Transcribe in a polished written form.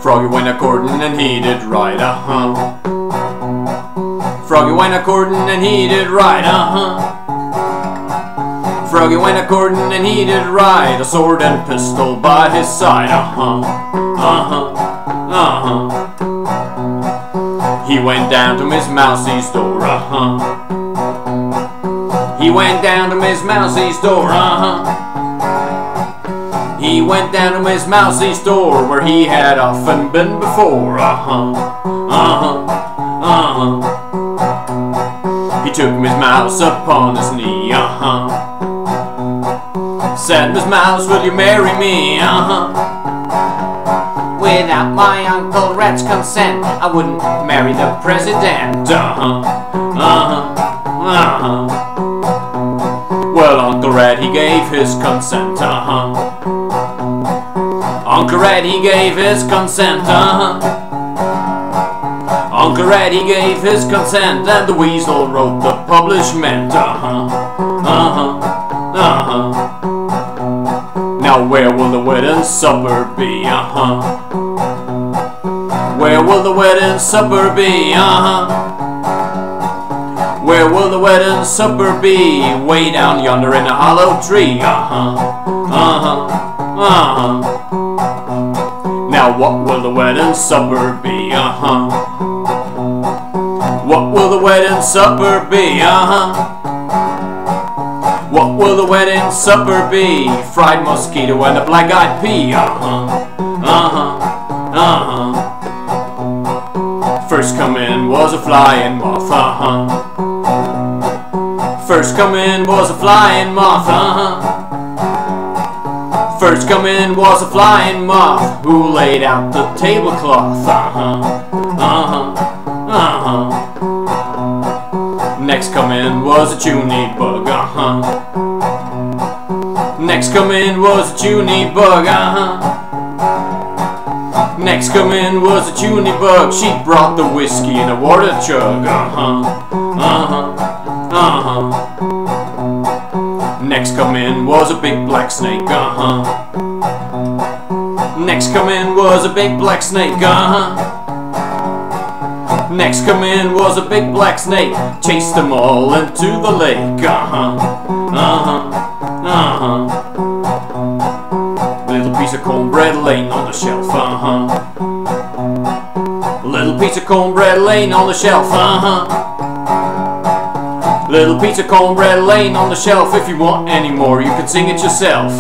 Froggie went a-courtin' and he did right, Froggie went a-courtin' and he did right, Froggie went a-courtin' and he did right, a sword and pistol by his side, He went down to Miss Mousie's door, He went down to Miss Mousie's door, He went down to Miss Mousie's door, where he had often been before, He took Miss Mouse upon his knee, Said, Miss Mouse, will you marry me, Without my Uncle Rat's consent, I wouldn't marry the president, Well, Uncle Rat, he gave his consent, Uncle Rat, he gave his consent, Uncle Rat, he gave his consent, and the Weasel wrote the publishment, Now where will the wedding supper be, Where will the wedding supper be, Where will the wedding supper be? Way down yonder in a hollow tree, Now what will the wedding supper be, What will the wedding supper be, What will the wedding supper be? Fried mosquito and a black-eyed pea, First come in was a flying moth, First come in was a flying moth, First come in was a flying moth, who laid out the tablecloth, Next come in was a chuney bug, Next come in was a chuney bug, Next come in was a chuney bug. She brought the whiskey in a water jug, Next come in was a big black snake, Next come in was a big black snake, Next come in was a big black snake, chased them all into the lake, Little piece of cornbread laying on the shelf, Little piece of cornbread laying on the shelf, Little piece of cornbread laying on the shelf. If you want any more, you can sing it yourself,